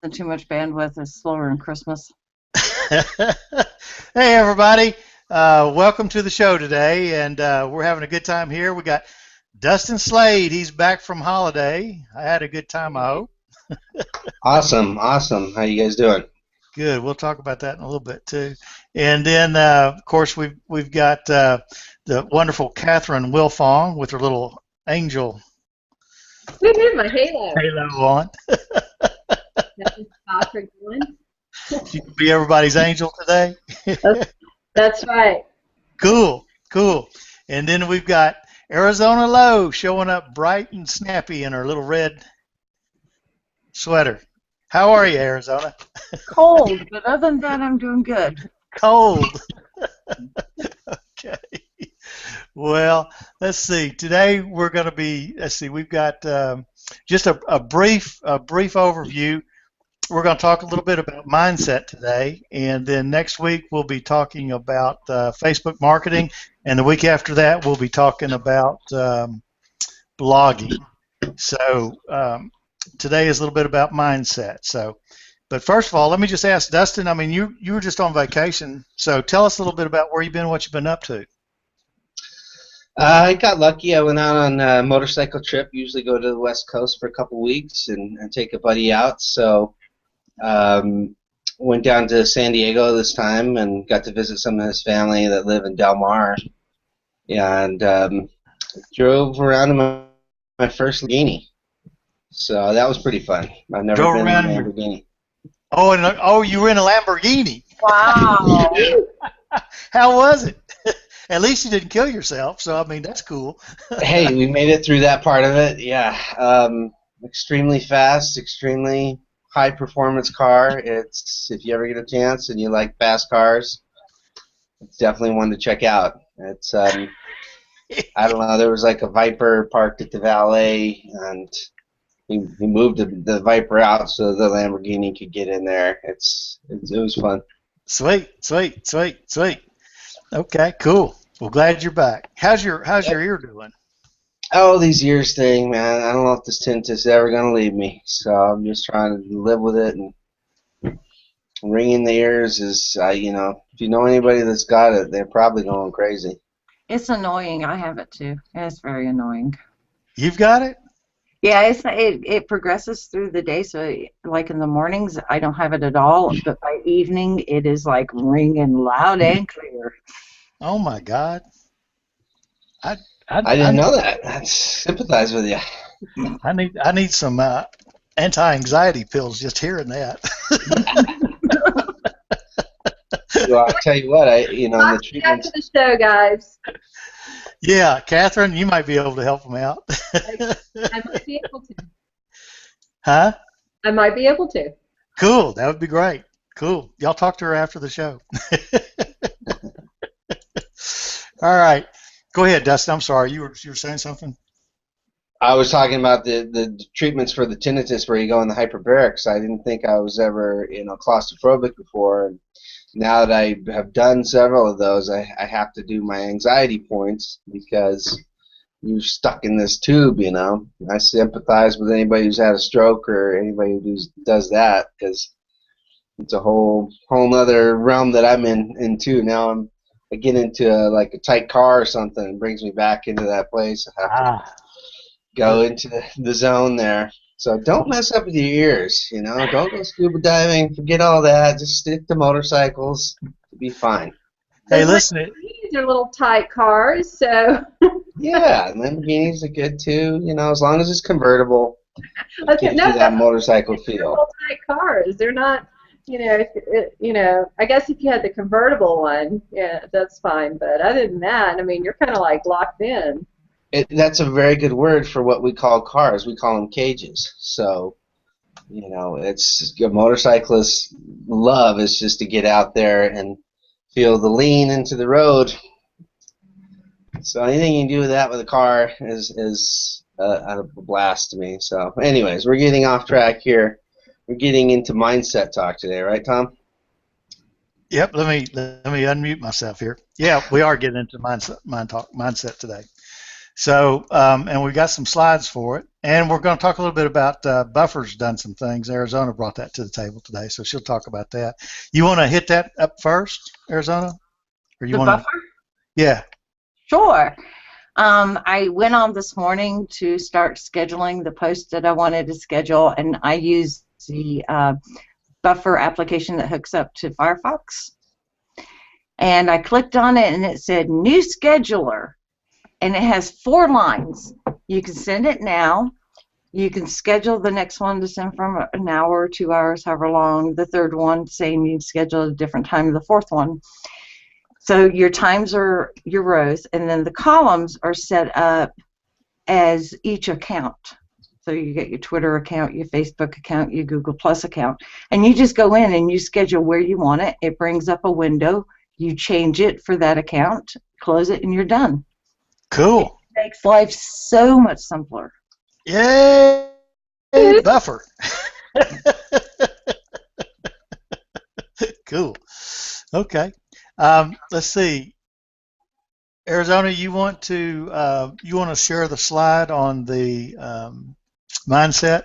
Too much bandwidth is slower than Christmas. Hey, everybody. Welcome to the show today, and we're having a good time here. We got Dustin Slade. He's back from holiday. I had a good time, I hope. Awesome, awesome. How you guys doing? Good. We'll talk about that in a little bit, too. And then, of course, we've got the wonderful Catherine Wilfong with her little angel Woohoo, my halo. halo on. That's Patrick one. She can be everybody's angel today. That's right. Cool, cool. And then we've got Arizona Lowe showing up bright and snappy in her little red sweater. How are you, Arizona? Cold, but other than that, I'm doing good. Cold. Okay. Well, let's see. Today we're going to be. Let's see. We've got just a brief overview. We're going to talk a little bit about mindset today, and then next week we'll be talking about Facebook marketing, and the week after that we'll be talking about blogging. So today is a little bit about mindset. So, but first of all, let me just ask Dustin. I mean, you were just on vacation, so tell us a little bit about where you've been, what you've been up to. I got lucky. I went out on a motorcycle trip. Usually go to the West Coast for a couple weeks and take a buddy out. So went down to San Diego this time and got to visit some of his family that live in Del Mar. And drove around in my first Lamborghini. So that was pretty fun. I've never Drove been around in a in Lamborghini. Oh, you were in a Lamborghini. Wow. How was it? At least you didn't kill yourself, so I mean that's cool. Hey, we made it through that part of it. Yeah, extremely fast, extremely high performance car. It's if you ever get a chance and you like fast cars, it's definitely one to check out. It's I don't know. There was like a Viper parked at the valet, and he moved the Viper out so the Lamborghini could get in there. It was fun. Sweet. Okay, cool. Well, glad you're back. How's your ear doing? Oh, these ears thing, man. I don't know if this tinnitus is ever gonna leave me. So I'm just trying to live with it. And ringing the ears is, if you know anybody that's got it, they're probably going crazy. It's annoying. I have it too. It's very annoying. You've got it? Yeah, it progresses through the day. So, like in the mornings, I don't have it at all. But by evening, it is like ringing loud and clear. Oh my God! I didn't know that. I sympathize with you. I need some anti-anxiety pills just hearing that. Well, I'll tell you what, in the treatment. After the show, guys. Yeah, Catherine, you might be able to help them out. I might be able to. Huh? I might be able to. Cool. That would be great. Cool. Y'all talk to her after the show. All right. Go ahead, Dustin. I'm sorry. You were saying something? I was talking about the treatments for the tinnitus where you go in the hyperbarics. I didn't think I was ever, claustrophobic before. And now that I have done several of those, I have to do my anxiety points because you're stuck in this tube, I sympathize with anybody who's had a stroke or anybody who does that because it's a whole other realm that I'm in too. Now I get into a tight car or something and brings me back into that place. I have to go into the zone there. So don't mess up with your ears, Don't go scuba diving. Forget all that. Just stick to motorcycles. You'll be fine. Hey, listen. These are little tight cars, so. Yeah, Lamborghinis are good too. As long as it's convertible. Okay, gives you that motorcycle they're feel. little tight cars. They're not. I guess if you had the convertible one, yeah, that's fine. But other than that, you're kind of like locked in. That's a very good word for what we call cars. We call them cages. So, it's a motorcyclist's love is just to get out there and feel the lean into the road. So anything you can do with that with a car is a blast to me. So, anyways, we're getting off track here. We're getting into mindset talk today, right, Tom? Yep. Let me unmute myself here. Yeah, we are getting into mindset today. So, and we got some slides for it, and we're going to talk a little bit about Buffer's done some things. Arizona brought that to the table today, so she'll talk about that. You want to hit that up first, Arizona, or you The want to? buffer? Yeah. Sure. I went on this morning to start scheduling the post that I wanted to schedule, and I used the Buffer application that hooks up to Firefox. And I clicked on it, and it said New Scheduler, and it has 4 lines. You can send it now. You can schedule the next one to send from an hour or 2 hours, however long. The third one, same, you can schedule at a different time. The fourth one. So your times are your rows, and then the columns are set up as each account. So you get your Twitter account, your Facebook account, your Google Plus account, and you just go in and you schedule where you want it. It brings up a window. You change it for that account, close it, and you're done. Cool. It makes life so much simpler. Yay, Buffer. Cool. Okay. Let's see. Arizona, you want to share the slide on the mindset,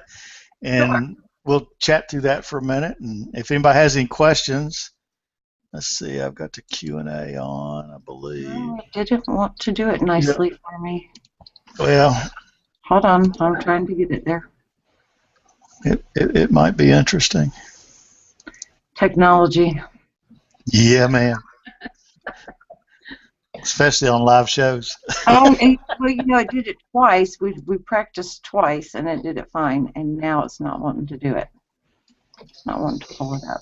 and Sure. we'll chat through that for a minute. And if anybody has any questions, let's see. I've got the Q&A on, I believe. Oh, it didn't want to do it nicely for me. Well, hold on. I'm trying to get it there. It might be interesting. Technology. Yeah, man. Especially on live shows. Well, I did it twice. We practiced twice, and it did it fine. And now it's not wanting to do it. It's not wanting to pull it up.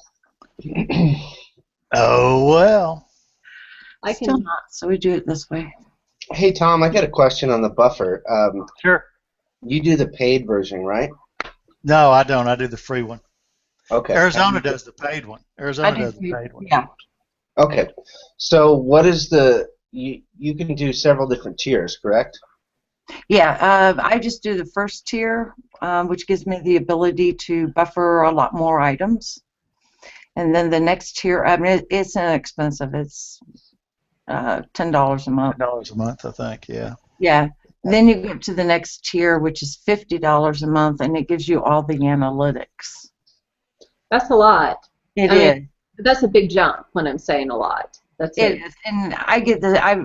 Oh well. Still not. So we do it this way. Hey Tom, I got a question on the Buffer. Sure. You do the paid version, right? No, I don't. I do the free one. Okay. Arizona does the paid one. Arizona does the paid one. Yeah. Okay. So what is you can do several different tiers, correct? Yeah. I just do the first tier, which gives me the ability to buffer a lot more items. And then the next tier, I mean, it's inexpensive. It's $10 a month. $10 a month, I think. Yeah. Yeah. Then you get to the next tier, which is $50 a month, and it gives you all the analytics. That's a lot. It is. That's a big jump when I'm saying a lot. That's it. It is. And I get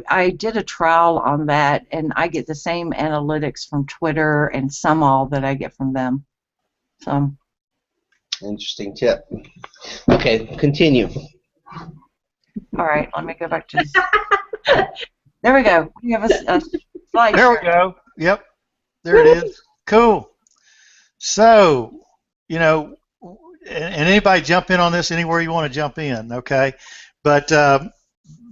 I did a trial on that, and I get the same analytics from Twitter and all that I get from them. So. Interesting tip. Okay, continue. All right, let me go back to this. There we go. We have a slide. There we go. Yep. There it is. Cool. So, and anybody jump in on this anywhere you want to jump in, okay? But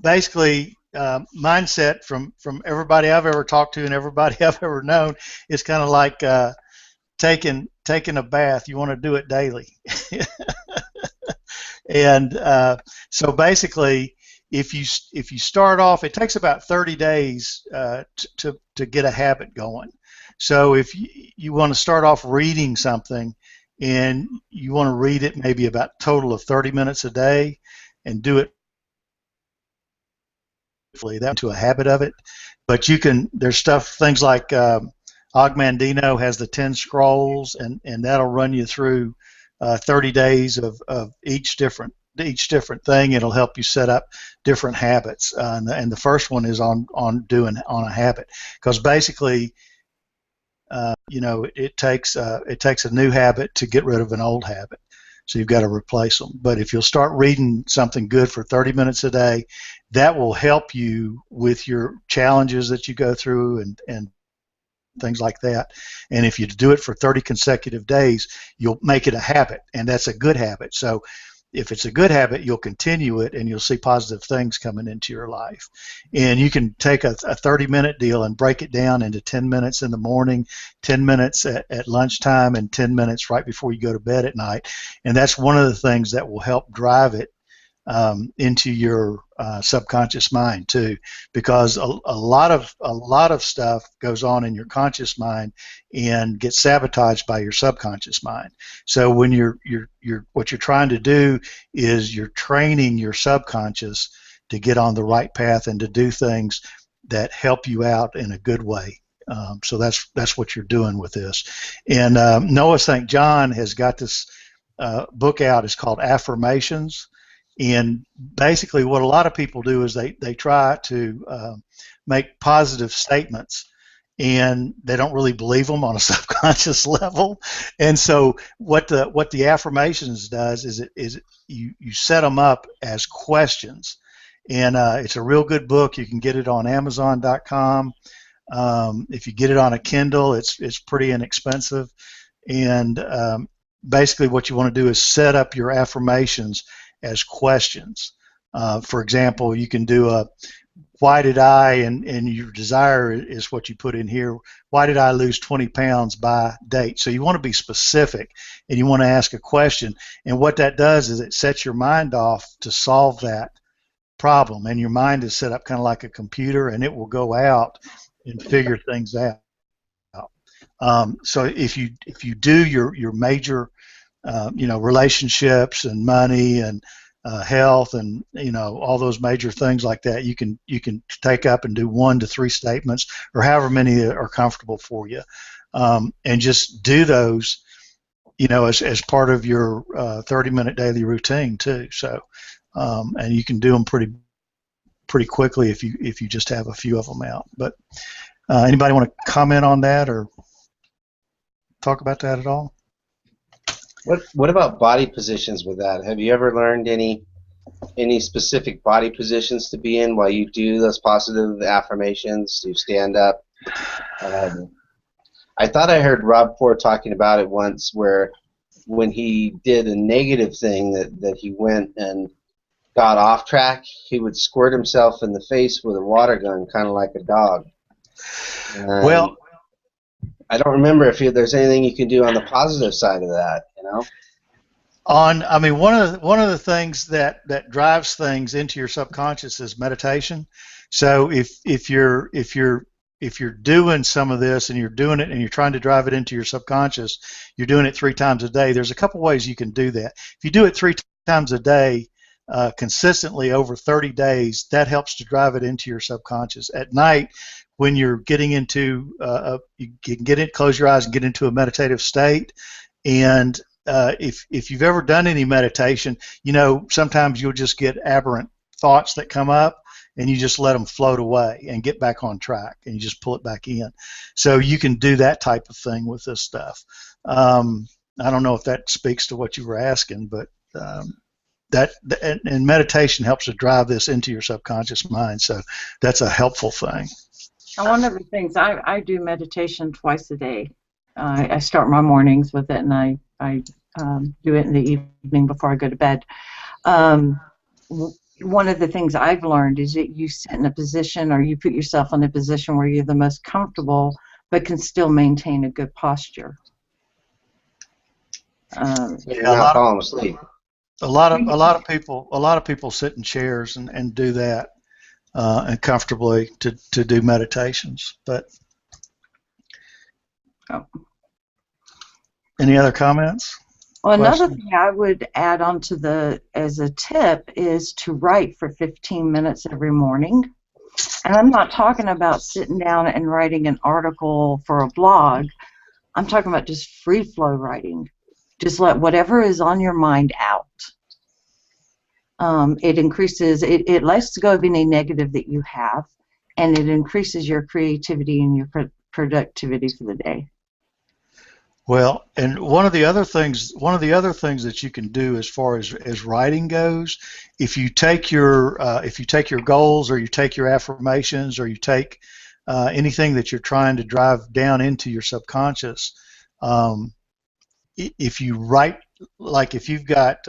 basically, mindset from everybody I've ever talked to and everybody I've ever known is kind of like taking a bath. You want to do it daily. And so basically, if you start off, it takes about 30 days to get a habit going. So if you want to start off reading something, and you want to read it maybe about a total of 30 minutes a day, and do it that to a habit of it. But there's things like Ogmandino has the 10 scrolls, and that'll run you through 30 days of each different thing. It'll help you set up different habits, and the first one is on a habit, because basically, it takes a new habit to get rid of an old habit. So you've got to replace them. But if you'll start reading something good for 30 minutes a day, that will help you with your challenges that you go through and things like that. And if you do it for 30 consecutive days, you'll make it a habit, and that's a good habit. So if it's a good habit, you'll continue it, and you'll see positive things coming into your life. And you can take a 30-minute deal and break it down into 10 minutes in the morning, 10 minutes at lunchtime, and 10 minutes right before you go to bed at night. And that's one of the things that will help drive it into your subconscious mind too, because a lot of stuff goes on in your conscious mind and gets sabotaged by your subconscious mind. So when what you're trying to do is you're training your subconscious to get on the right path and to do things that help you out in a good way. So that's what you're doing with this. And Noah St. John has got this book out. It's called Affirmations. And basically what a lot of people do is they try to make positive statements, and they don't really believe them on a subconscious level. And so what the affirmations does is you set them up as questions. And it's a real good book. You can get it on Amazon.com. If you get it on a Kindle, it's pretty inexpensive. And basically what you want to do is set up your affirmations as questions. For example, you can do a why did I, and your desire is what you put in here, why did I lose 20 pounds by date? So you want to be specific, and you want to ask a question. And what that does is it sets your mind off to solve that problem. And your mind is set up kind of like a computer, and it will go out and figure things out. So if you do your major relationships and money and health and all those major things like that, you can take up and do 1 to 3 statements or however many are comfortable for you, and just do those as part of your 30-minute daily routine too. So and you can do them pretty quickly if you just have a few of them out. But anybody want to comment on that or talk about that at all? What about body positions with that? Have you ever learned any specific body positions to be in while you do those positive affirmations? You stand up. I thought I heard Rob Ford talking about it once, where when he did a negative thing that he went and got off track, he would squirt himself in the face with a water gun, kind of like a dog. Well, I don't remember if there's anything you can do on the positive side of that, one of the things that drives things into your subconscious is meditation. So if you're doing some of this and you're doing it and you're trying to drive it into your subconscious, you're doing it 3 times a day. There's a couple ways you can do that. If you do it 3 times a day consistently over 30 days, that helps to drive it into your subconscious. At night, when you're getting into, you can close your eyes and get into a meditative state. And if you've ever done any meditation, sometimes you'll just get aberrant thoughts that come up, and you just let them float away and get back on track, and you just pull it back in. So you can do that type of thing with this stuff. I don't know if that speaks to what you were asking, but and meditation helps to drive this into your subconscious mind. So that's a helpful thing. And one of the things, I do meditation twice a day. I start my mornings with it, and I do it in the evening before I go to bed. One of the things I've learned is that you sit in a position, or you put yourself in a position where you're the most comfortable, but can still maintain a good posture. You're not falling asleep. A lot of people sit in chairs and do that and comfortably to do meditations. But any other comments? Well, another thing I would add on to as a tip is to write for 15 minutes every morning. And I'm not talking about sitting down and writing an article for a blog. I'm talking about just free flow writing. Just let whatever is on your mind out. It increases, it lets go of any negative that you have, and it increases your creativity and your productivity for the day. Well, and one of the other things that you can do as far as writing goes, if you take your goals, or you take your affirmations, or you take anything that you're trying to drive down into your subconscious, if you write, like if you've got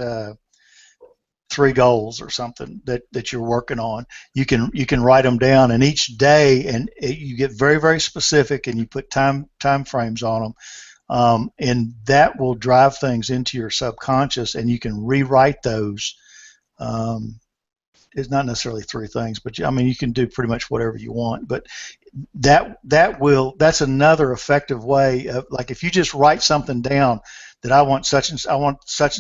3 goals or something that you're working on, you can write them down, and each day, and you get very, very specific, and you put time frames on them. And that will drive things into your subconscious, and you can rewrite those. It's not necessarily 3 things, but you can do pretty much whatever you want. But that's another effective way of, like, if you just write something down that I want such and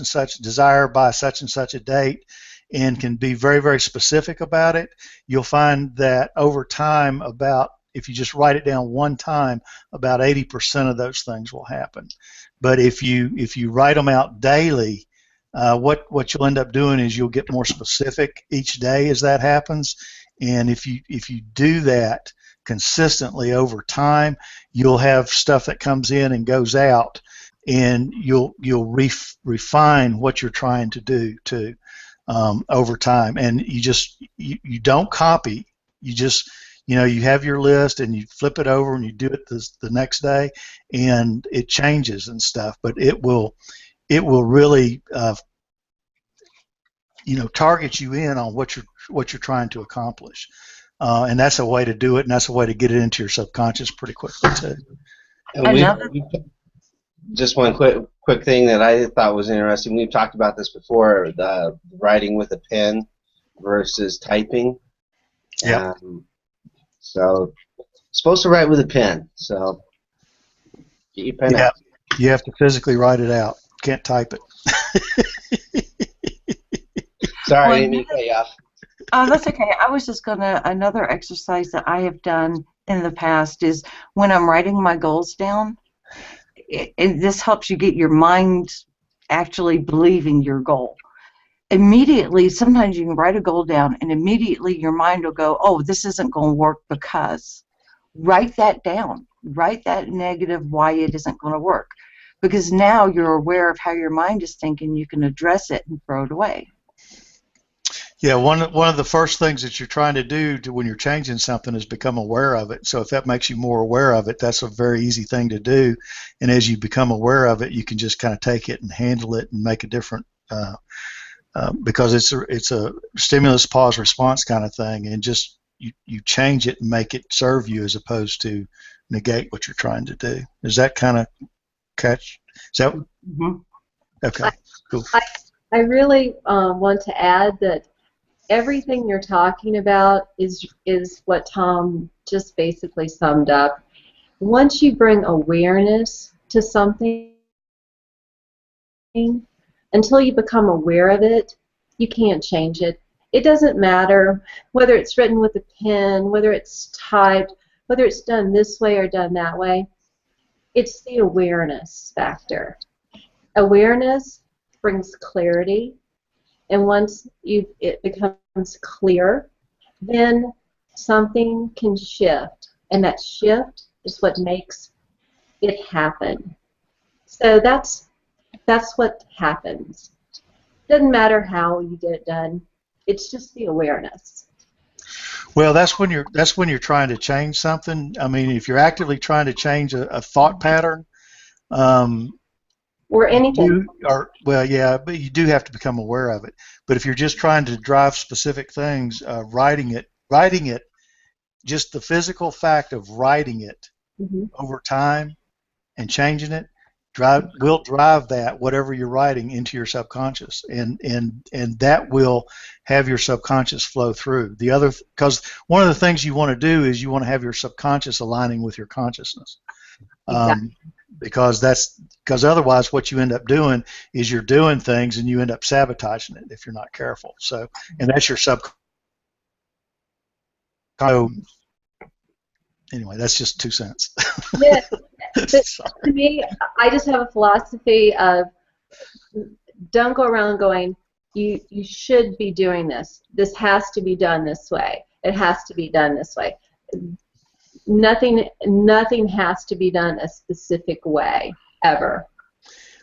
such desire by such and such a date, and can be very, very specific about it, you'll find that over time, about if you just write it down one time, about 80% of those things will happen. But if you write them out daily, what you'll end up doing is you'll get more specific each day as that happens. And if you do that consistently over time, you'll have stuff that comes in and goes out, and you'll refine what you're trying to do too over time. And you don't copy. You just you have your list and you flip it over and you do it the next day, and it changes and stuff. But it will really target you in on what you're trying to accomplish, and that's a way to do it, and that's a way to get it into your subconscious pretty quickly too. Just one quick thing that I thought was interesting. We've talked about this before: the writing with a pen versus typing. Yeah. So, supposed to write with a pen. So, get your pen out. You have to physically write it out. Can't type it. Sorry, I didn't mean to cut you off. Oh, that's okay. I was just another exercise that I have done in the past is when I'm writing my goals down, this helps you get your mind actually believing your goal. Immediately, sometimes you can write a goal down and immediately your mind will go, oh, this isn't going to work because. Write that down. Write that negative why it isn't going to work. Because now you're aware of how your mind is thinking, you can address it and throw it away. Yeah, one of the first things that you're trying to do when you're changing something is become aware of it. So if that makes you more aware of it, that's a very easy thing to do. And as you become aware of it, you can just kind of take it and handle it and make a different, because it's a stimulus pause response kind of thing, and just you change it and make it serve you as opposed to negate what you're trying to do. Does that kind of catch? Is that okay? Cool. I really want to add that everything you're talking about is what Tom just basically summed up. Once you bring awareness to something, until you become aware of it, you can't change it. It doesn't matter whether it's written with a pen, whether it's typed, whether it's done this way or done that way. It's the awareness factor. Awareness brings clarity, and once it becomes clear, then something can shift, and that shift is what makes it happen. So that's what happens. Doesn't matter how you get it done. It's just the awareness. Well, that's when you're trying to change something. I mean, if you're actively trying to change a thought pattern, or anything. But you do have to become aware of it. But if you're just trying to drive specific things, writing it, just the physical fact of writing it over time and changing it, will drive that whatever you're writing into your subconscious, and that will have your subconscious flow through. Because one of the things you want to do is you want to have your subconscious aligning with your consciousness. Exactly. Because otherwise what you end up doing is you're doing things and you end up sabotaging it if you're not careful. So, and that's your subconscious. Anyway, that's just 2 cents. Yeah, but to me, I just have a philosophy of don't go around going, you should be doing this. This has to be done this way. It has to be done this way. Nothing has to be done a specific way, ever.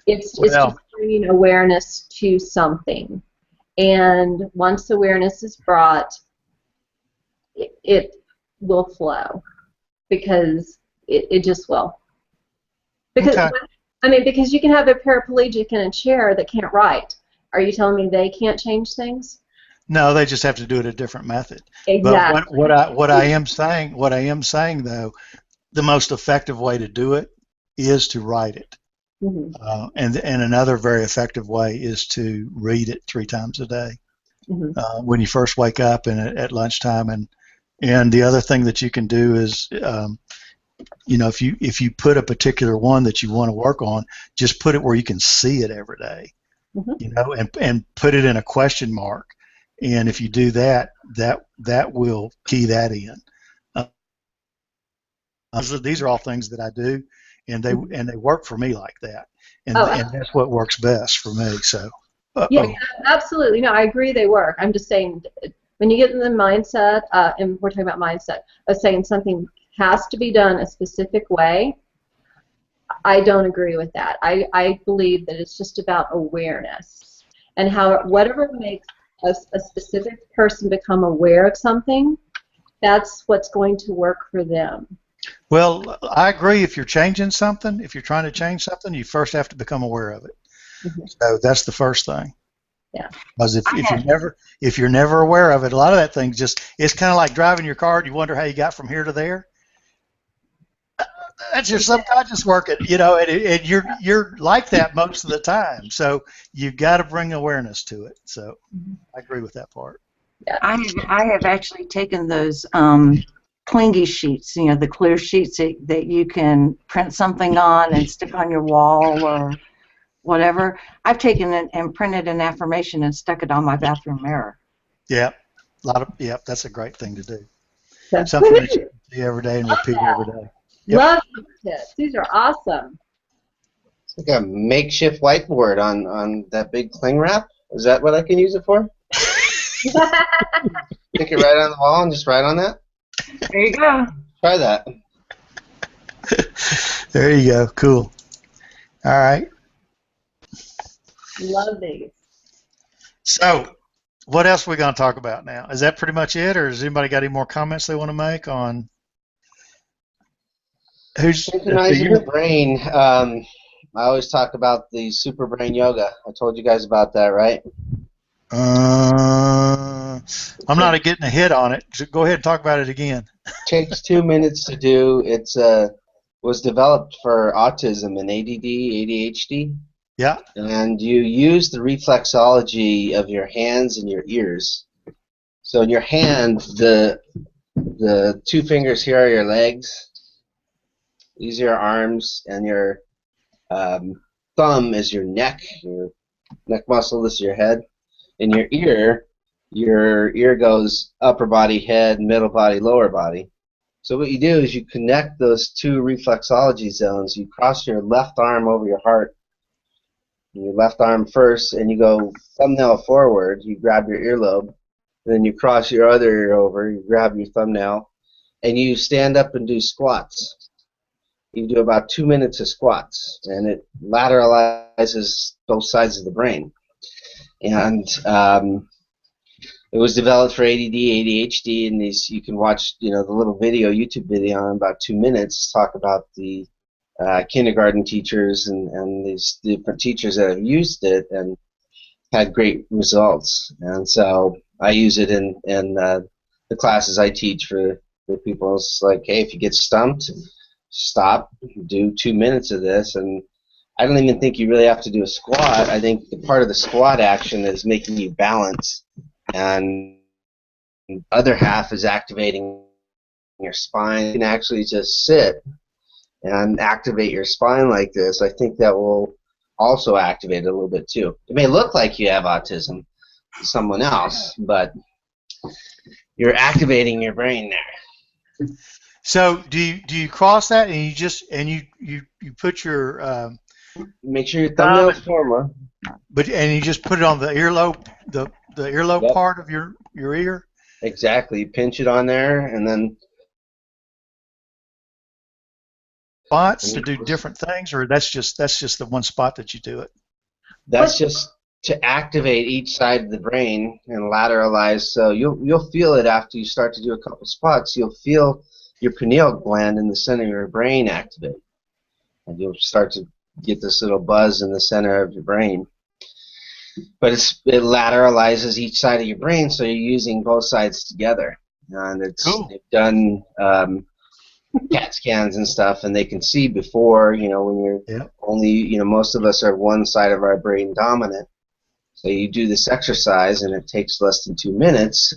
It's just bringing awareness to something. And once awareness is brought, it will flow. Because it just will. Because because you can have a paraplegic in a chair that can't write. Are you telling me they can't change things? No, they just have to do it a different method. Exactly. But what I am saying though, the most effective way to do it is to write it. And another very effective way is to read it 3 times a day. When you first wake up and at lunchtime, and the other thing that you can do is, if you put a particular one that you want to work on, just put it where you can see it every day, and put it in a question mark. And if you do that, that will key that in. These are all things that I do, and they work for me like that, and Oh, and that's what works best for me. So. yeah, absolutely. No, I agree they work. I'm just saying, when you get in the mindset, and we're talking about mindset, of saying something has to be done a specific way, I don't agree with that. I believe that it's just about awareness, and how whatever makes a specific person become aware of something, that's what's going to work for them. Well, I agree. If you're changing something, if you're trying to change something, you first have to become aware of it. Mm-hmm. So that's the first thing. Yeah. Because if you're never aware of it, a lot of that thing it's kind of like driving your car and you wonder how you got from here to there. That's your subconscious working, and you're like that most of the time. So you've got to bring awareness to it. So I agree with that part. Yeah. I have actually taken those clingy sheets, the clear sheets that you can print something on and stick on your wall or whatever. I've taken it and printed an affirmation and stuck it on my bathroom mirror. Yeah, that's a greite thing to do. So, Something that you can see every day and repeat every day. Yep. Love these tips. These are awesome. It's like a makeshift whiteboard on that big cling wrap. Is that what I can use it for? Stick it right on the wall and just write on that? There you go. Try that. There you go. Cool. All right. Love these. So, what else are we going to talk about now? Is that pretty much it, or has anybody got any more comments they want to make on who's synchronizing your brain? I always talk about the super brain yoga. I told you guys about that, right? I'm not getting a hit on it. So go ahead and talk about it again. Takes 2 minutes to do. It's was developed for autism and ADD, ADHD. Yeah. And you use the reflexology of your hands and your ears. So in your hand, the 2 fingers here are your legs. These are your arms, and your thumb is your neck. Your neck muscle, this is your head. In your ear goes upper body, head, middle body, lower body. So what you do is you connect those 2 reflexology zones. You cross your left arm over your heart, your left arm first, and you go thumbnail forward. You grab your earlobe, then you cross your other ear over. You grab your thumbnail, and you stand up and do squats. You do about 2 minutes of squats, and it lateralizes both sides of the brain. And it was developed for ADD, ADHD, and these you can watch, the little YouTube video in about 2 minutes talk about the kindergarten teachers and these different teachers that have used it and had great results. And so I use it in the classes I teach for people. It's like, hey, if you get stumped, stop, do 2 minutes of this. And I don't even think you really have to do a squat. I think the part of the squat action is making you balance, and the other half is activating your spine. You can actually just sit and activate your spine like this. I think that will also activate it a little bit too. It may look like you have autism to someone else, but you're activating your brain there. So do you cross that and you put your make sure your thumbnail's forward. And you just put it on the earlobe, the earlobe Yep. part of your ear? Exactly. You pinch it on there, and then spots to do different things, or that's just the one spot that you do it? That's just to activate each side of the brain and lateralize. So you'll feel it after you start to do a couple spots. You'll feel your pineal gland in the center of your brain activate, and you'll start to get this little buzz in the center of your brain. But it lateralizes each side of your brain, so you're using both sides together. And Cool. They've done CAT scans and stuff, and they can see before, when you're only, most of us are one side of our brain dominant. So you do this exercise, and it takes less than 2 minutes.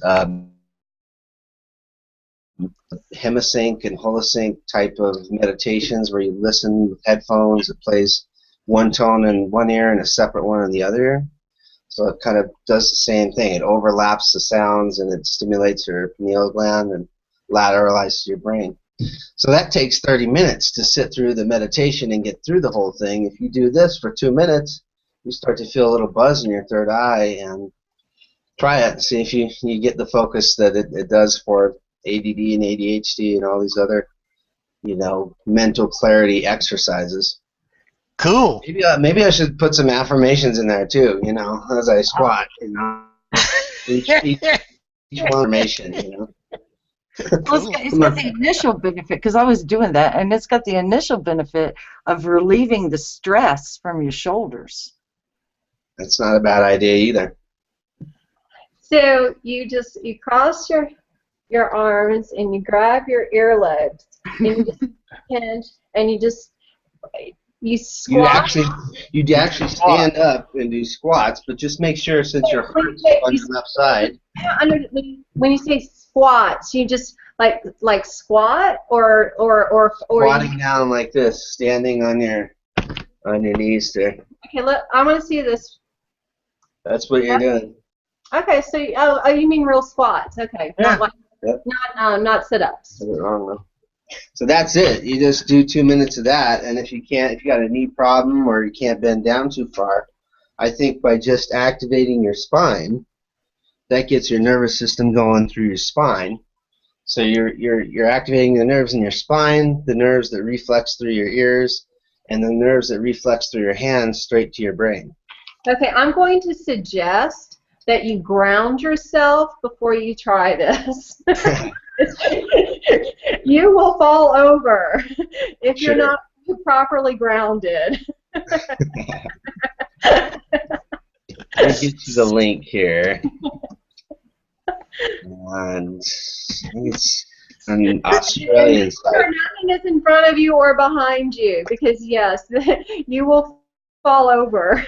Hemisync and holosync type of meditations where you listen with headphones. It plays one tone in one ear and a separate one in the other ear. So it kind of does the same thing. It overlaps the sounds, and it stimulates your pineal gland and lateralizes your brain. So that takes 30 minutes to sit through the meditation and get through the whole thing. If you do this for 2 minutes, you start to feel a little buzz in your third eye, and try it and see if you get the focus that it does for ADD and ADHD and all these other, mental clarity exercises. Cool. Maybe I should put some affirmations in there too, as I squat, each one affirmation, Well, it's got the initial benefit, because I was doing that, and it's got the initial benefit of relieving the stress from your shoulders. That's not a bad idea either. So you cross your arms and you grab your earlobes and you just pinch and you squat. You actually stand up and do squats, but just make sure, since your heart's on your left side. When you say squats, you just like squat or squatting down like this, standing on your knees there. Okay, look, I want to see this. That's what you're doing. Okay, so you mean real squats? Okay, yeah. Not sit-ups. I did it wrong though. So that's it. You just do 2 minutes of that, and if you got a knee problem or you can't bend down too far, I think by just activating your spine, that gets your nervous system going through your spine. So you're activating the nerves in your spine, the nerves that reflex through your ears, and the nerves that reflex through your hands straight to your brain. Okay, I'm going to suggest that you ground yourself before you try this. You will fall over if you're not properly grounded. Let me get you the link here. And it's an Australian site. Nothing is in front of you or behind you, because yes, you will fall over.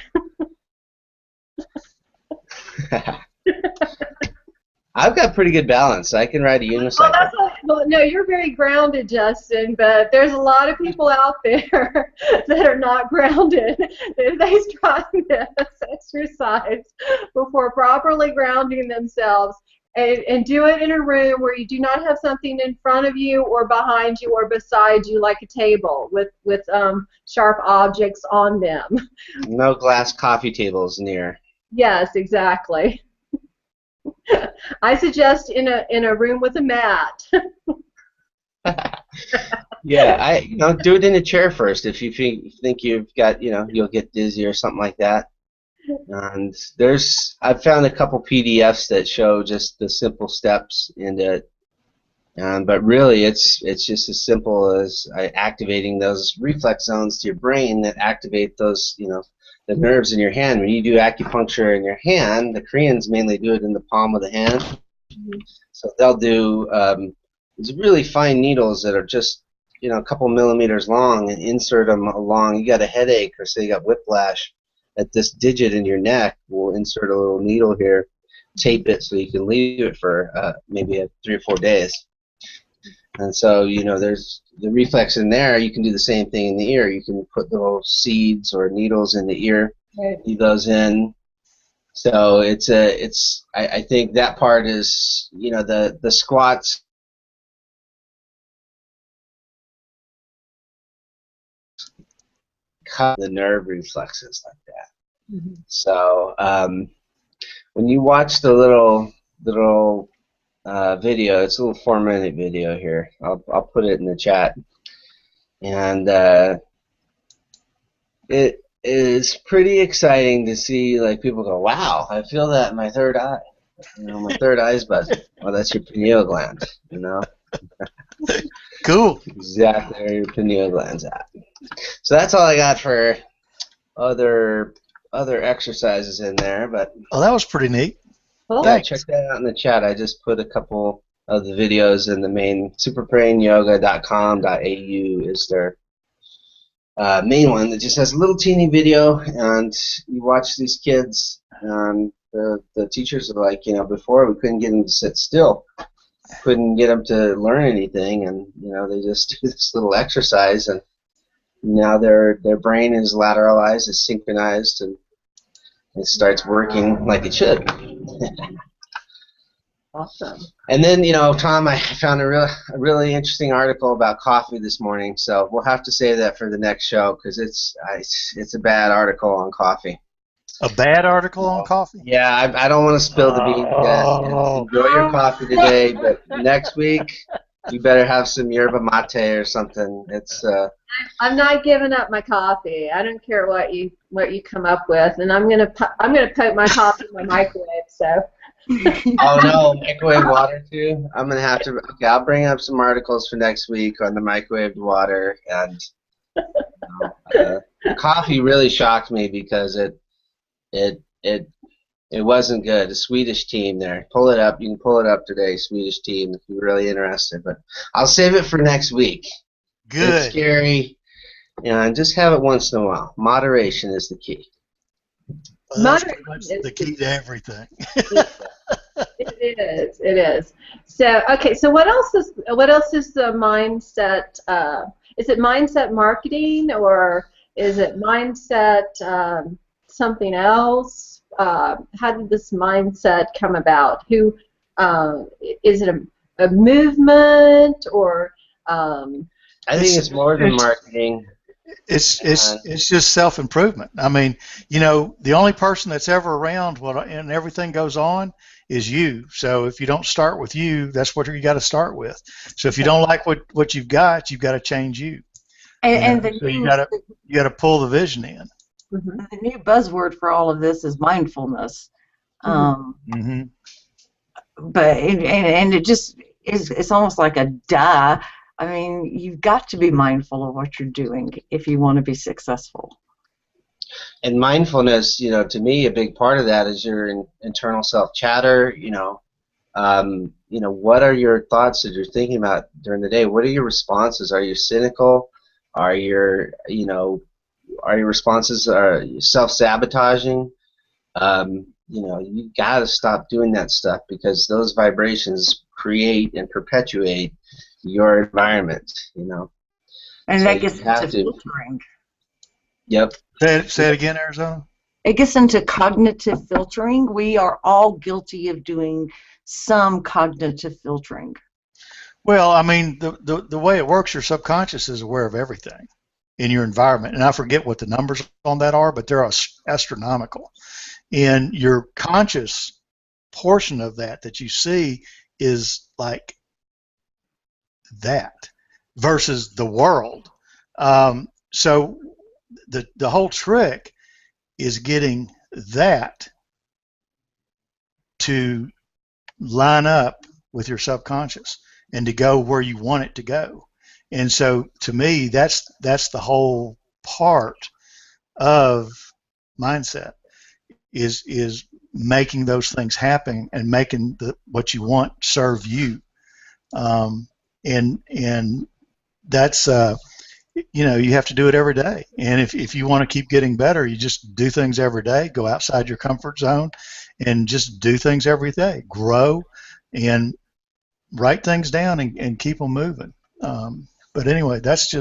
I've got pretty good balance. I can ride a unicycle. No, you're very grounded, Justin, but there's a lot of people out there that are not grounded. They try this exercise before properly grounding themselves, and do it in a room where you do not have something in front of you or behind you or beside you, like a table with sharp objects on them. No glass coffee tables near. Yes, exactly. I suggest in a room with a mat. Yeah, do it in a chair first if you think you've got, you'll get dizzy or something like that. And I've found a couple PDFs that show just the simple steps into it. But really, it's just as simple as activating those reflex zones to your brain that activate those, the nerves in your hand. When you do acupuncture in your hand, the Koreans mainly do it in the palm of the hand. Mm-hmm. So they'll do these really fine needles that are just, a couple millimeters long, and insert them along. You got a headache, or say you got whiplash, at this digit in your neck, we'll insert a little needle here, tape it so you can leave it for maybe 3 or 4 days. And so, there's the reflex in there. You can do the same thing in the ear. You can put little seeds or needles in the ear, leave those in. So I think that part is, the squats. Cut the nerve reflexes like that. Mm-hmm. So when you watch the little video, it's a little 4-minute video here. I'll put it in the chat, and it is pretty exciting to see, like, people go, "Wow, I feel that in my third eye." My third eye's buzzing. Well, that's your pineal gland. Cool. Exactly where your pineal gland's at. So that's all I got for other exercises in there. But that was pretty neat. Yeah, check that out in the chat. I just put a couple of the videos in the main superbrainyoga.com.au is their main one that just has a little teeny video, and you watch these kids, and the teachers are like, before we couldn't get them to sit still, couldn't get them to learn anything, and they just do this little exercise, and now their brain is lateralized, is synchronized, and it starts working like it should. Awesome. And then, Tom, I found a really interesting article about coffee this morning, so we'll have to save that for the next show because it's a bad article on coffee. A bad article on coffee? Yeah, I don't want to spill the beans, guys. Enjoy your coffee today, but next week you better have some yerba mate or something. I'm not giving up my coffee. I don't care what you come up with, and I'm gonna put my coffee in my microwave. So. Oh no, microwave water too. I'm gonna have to. Okay, I'll bring up some articles for next week on the microwaved water, and coffee really shocked me because it wasn't good. The Swedish team there. Pull it up. You can pull it up today. Swedish team if you're really interested. But I'll save it for next week. Good. It's scary. And just have it once in a while. Moderation is the key. Well, that's pretty much the key to everything. It is. So okay. So what else is the mindset? Is it mindset marketing or is it mindset something else? How did this mindset come about? Who is it a movement or? I think it's more than marketing. It's just self-improvement. I mean, the only person that's ever around and everything goes on is you. So if you don't start with you, that's what you got to start with. So if you don't like what you've got to change you. So you got to pull the vision in. Mm-hmm. The new buzzword for all of this is mindfulness. Mm-hmm. But it just is. It's almost like a duh. I mean, you've got to be mindful of what you're doing if you want to be successful. And mindfulness, to me, a big part of that is your internal self-chatter. What are your thoughts that you're thinking about during the day? What are your responses? Are you cynical? Are your responses self-sabotaging? You got to stop doing that stuff because those vibrations create and perpetuate your environment, And so that gets into filtering. Yep. Say it again, Arizona. It gets into cognitive filtering. We are all guilty of doing some cognitive filtering. Well, I mean, the way it works, your subconscious is aware of everything in your environment, and I forget what the numbers on that are, but they're astronomical. And your conscious portion of that you see is like that versus the world. So the whole trick is getting that to line up with your subconscious and to go where you want it to go. And so to me, that's the whole part of mindset is making those things happen and making what you want serve you. And that's you have to do it every day. And if you want to keep getting better, you just do things every day. Go outside your comfort zone and just do things every day. Grow and write things down and keep them moving. But anyway, that's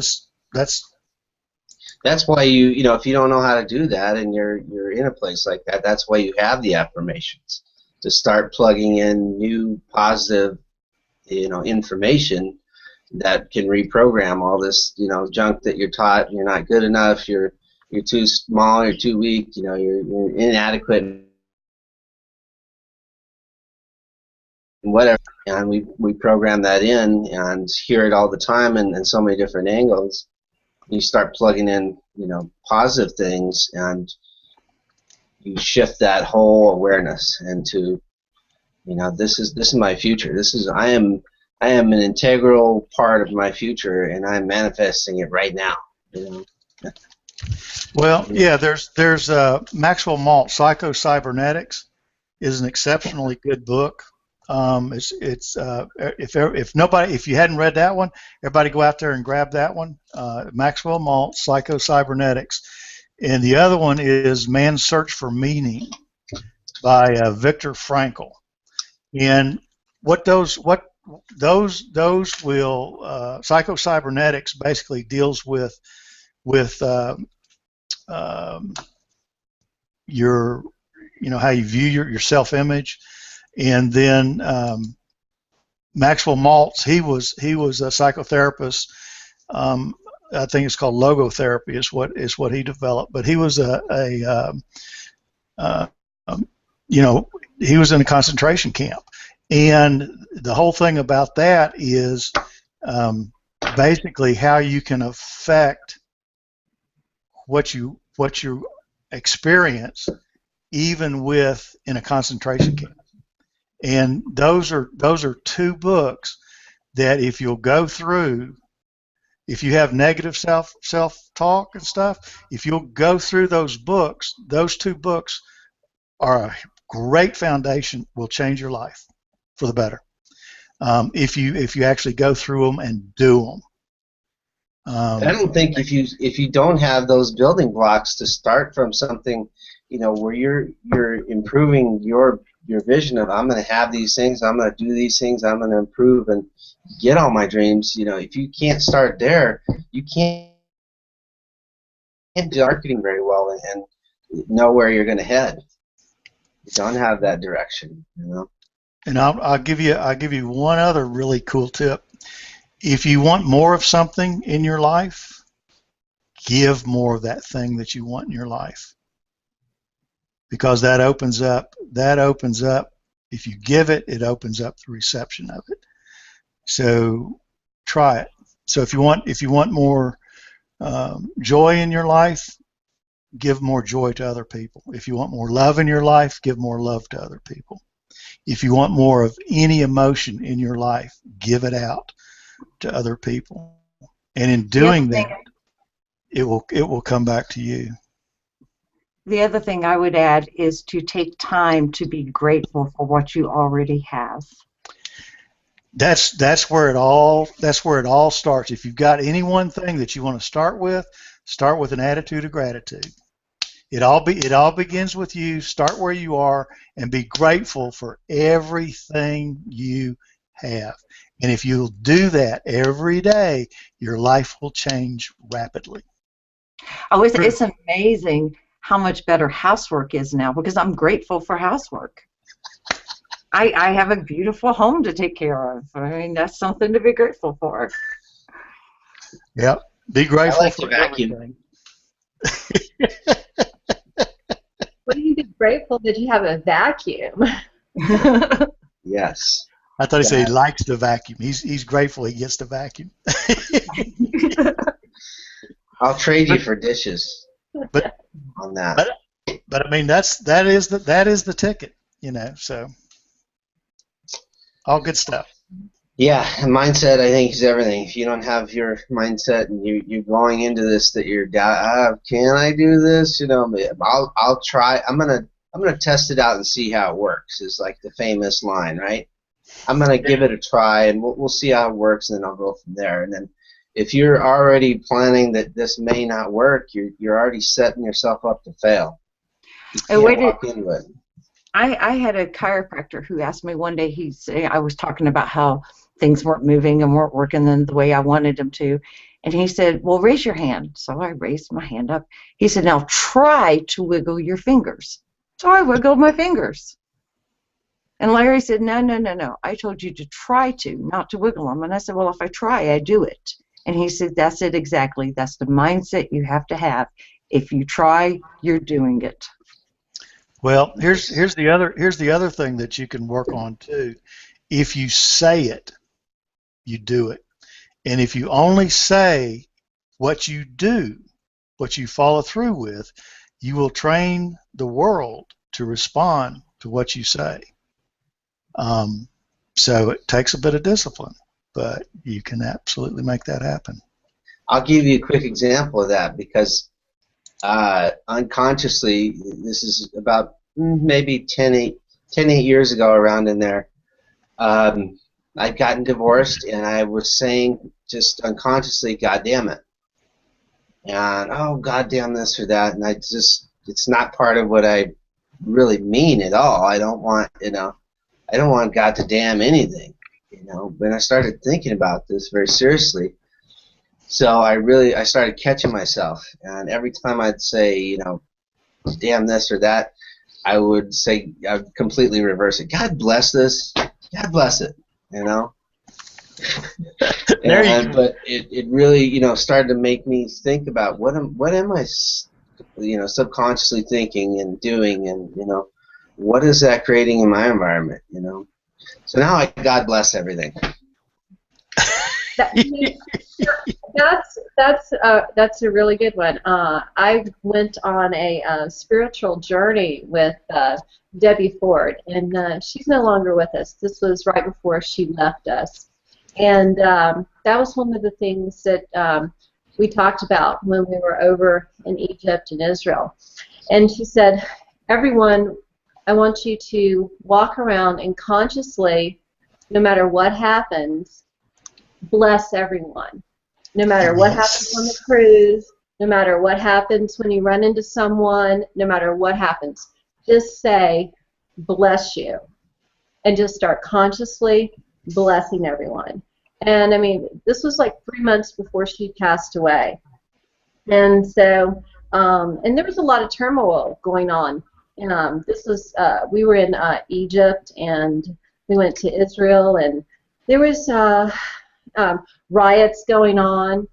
why if you don't know how to do that and you're in a place like that, that's why you have the affirmations to start plugging in new positive information that can reprogram all this junk that you're taught. You're not good enough. You're too small. You're too weak. You're inadequate. Whatever, and we program that in and hear it all the time in so many different angles. You start plugging in positive things and you shift that whole awareness into this is my future. I am an integral part of my future and I'm manifesting it right now. Well, yeah, there's Maxwell Malt, Psycho-Cybernetics is an exceptionally good book. If you hadn't read that one, everybody go out there and grab that one. Maxwell Malt, Psycho-Cybernetics, and the other one is Man's Search for Meaning by Viktor Frankl. And what those will Psycho-Cybernetics basically deals with your how you view your self-image. And then Maxwell Maltz, he was a psychotherapist. I think it's called logotherapy is what he developed. But he was he was in a concentration camp, and the whole thing about that is basically how you can affect what you experience even in a concentration camp. And those are two books that if you'll go through, if you have negative self-talk and stuff, if you'll go through those two books are a great foundation, will change your life for the better. If you actually go through them and do them. I don't think if you don't have those building blocks to start from something, where you're improving your vision of, I'm going to have these things, I'm going to do these things, I'm going to improve and get all my dreams. If you can't start there, you can't do marketing very well and know where you're going to head. You don't have that direction, And I'll give you one other really cool tip. If you want more of something in your life, give more of that thing that you want in your life. Because that opens up, if you give it, it opens up the reception of it. So try it. So if you want more joy in your life, give more joy to other people. If you want more love in your life, give more love to other people. If you want more of any emotion in your life, give it out to other people. And in doing that, it will come back to you. The other thing I would add is to take time to be grateful for what you already have. That's where it all starts. If you've got any one thing that you want to start with an attitude of gratitude. It all begins with you. Start where you are and be grateful for everything you have. And if you'll do that every day, your life will change rapidly. Oh, it's amazing how much better housework is now because I'm grateful for housework. I have a beautiful home to take care of. I mean, that's something to be grateful for. Yep. Be grateful for vacuum. What are you grateful that you have a vacuum? Yes. I thought he said he likes to vacuum. He's grateful he gets to vacuum. I'll trade you for dishes. But on that. But I mean that is the ticket, so all good stuff. Yeah, mindset I think is everything. If you don't have your mindset and you're going into this that you're can I do this? I'll try. I'm gonna test it out and see how it works. Is like the famous line, right? I'm gonna give it a try and we'll see how it works, and then I'll go from there. And then if you're already planning that this may not work, you're already setting yourself up to fail. You can't walk into it. I had a chiropractor who asked me one day, I was talking about how things weren't moving and weren't working the way I wanted them to. And he said, well, raise your hand. So I raised my hand up. He said, now try to wiggle your fingers. So I wiggled my fingers. And Larry said, no. I told you to try to, not to wiggle them. And I said, well, if I try, I do it. And he said, that's it exactly. That's the mindset you have to have. If you try, you're doing it. Well, here's the other thing that you can work on too. If you say it, you do it. And if you only say what you do, what you follow through with, you will train the world to respond to what you say. So it takes a bit of discipline, but you can absolutely make that happen. I'll give you a quick example of that because unconsciously, this is about maybe 10 years ago, around in there, I'd gotten divorced and I was saying just unconsciously, God damn it. And, oh, God damn this or that. And it's not part of what I really mean at all. I don't want God to damn anything, But I started thinking about this very seriously. So I started catching myself. And every time I'd say, damn this or that, I would say I would completely reverse it. God bless this. God bless it. You know. There you go. But it really, you know, started to make me think about what am I, you know, subconsciously thinking and doing, and you know, what is that creating in my environment, you know? So now God bless everything. That's a really good one. I went on a spiritual journey with Debbie Ford, and she's no longer with us. This was right before she left us. And that was one of the things that we talked about when we were over in Egypt and Israel. And she said, everyone, I want you to walk around and consciously, no matter what happens, bless everyone. No matter what happens on the cruise, no matter what happens when you run into someone, no matter what happens, just say, bless you. And just start consciously blessing everyone. And I mean, this was like 3 months before she passed away. And so, and there was a lot of turmoil going on. This was, we were in Egypt, and we went to Israel, and there was riots going on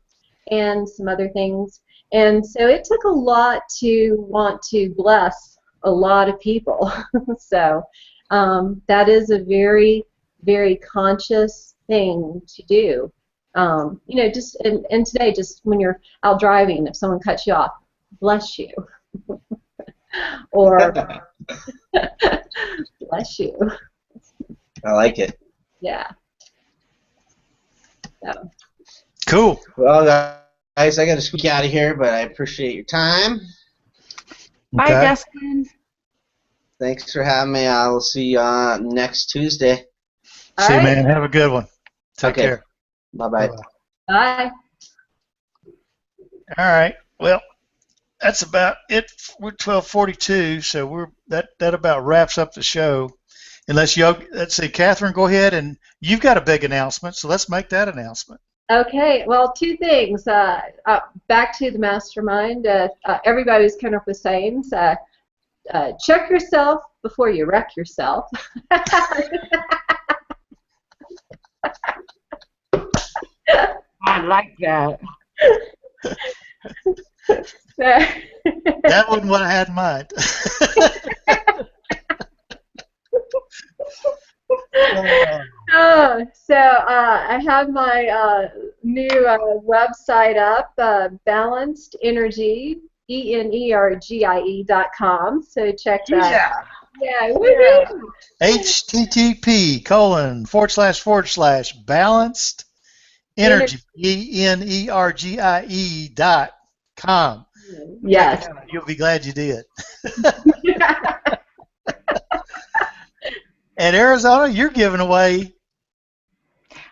and some other things. And so it took a lot to want to bless a lot of people. So that is a very, very conscious thing to do. You know, just and today, just when you're out driving, if someone cuts you off, bless you, or bless you. I like it. Yeah. So. Cool. Well, guys, I got to squeak out of here, but I appreciate your time. Bye, Dustin. Thanks for having me. I'll see you next Tuesday. See you, man. Have a good one. Take care. Bye-bye. Bye. All right. Well, that's about it. We're 12:42, so that about wraps up the show. Unless let's see, Catherine, go ahead, and you've got a big announcement, so let's make that announcement. Okay. Well, two things. Back to the mastermind. Everybody was coming up with sayings. Check yourself before you wreck yourself. I like that. That wasn't what I had in mind. So I have my new website up, Balanced Energy, ENERGIE.com. So check that. Yeah. Woo-hoo. http://balanced energy ENERGIE.com. Yes. You'll be glad you did. And Arizona, you're giving away.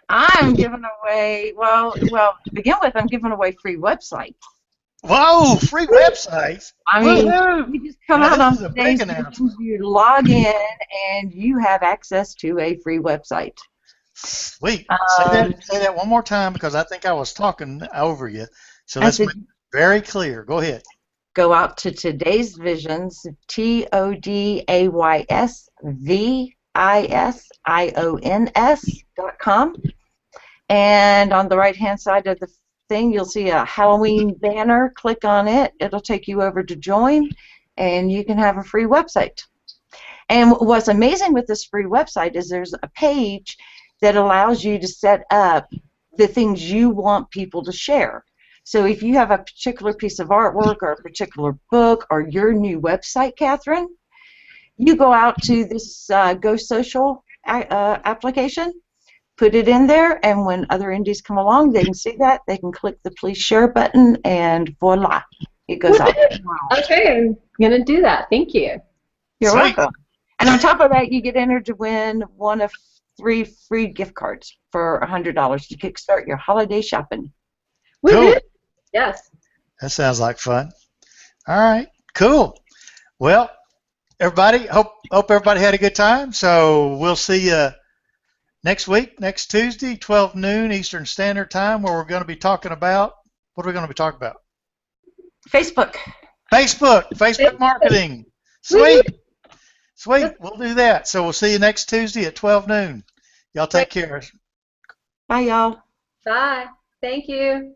I'm giving away. Well. To begin with, I'm giving away free websites. Whoa! Free websites. I mean, you just come out on today's meetings, you log in, and you have access to a free website. Sweet. Say that one more time, because I think I was talking over you. So let's make it very clear. Go ahead. Go out to Today's Visions, TODAYSVISIONS.com, and on the right-hand side of the thing, you'll see a Halloween banner. Click on it. It'll take you over to join, and you can have a free website. And what's amazing with this free website is there's a page that allows you to set up the things you want people to share. So if you have a particular piece of artwork or a particular book or your new website, Catherine, you go out to this Go Social application, put it in there, and when other indies come along, they can see that. They can click the please share button, and voila, it goes out. Okay, I'm going to do that. Thank you. You're welcome. And on top of that, you get entered to win one of 3 free gift cards for $100 to kickstart your holiday shopping. Cool. Yes. That sounds like fun. All right, cool. Well, everybody, hope everybody had a good time. So we'll see you next week, next Tuesday, 12 noon Eastern Standard Time, where we're going to be talking about, what are we going to be talking about? Facebook Facebook marketing. Sweet. Sweet. We'll do that. So we'll see you next Tuesday at 12 noon. Y'all take care. Bye, y'all. Bye. Thank you.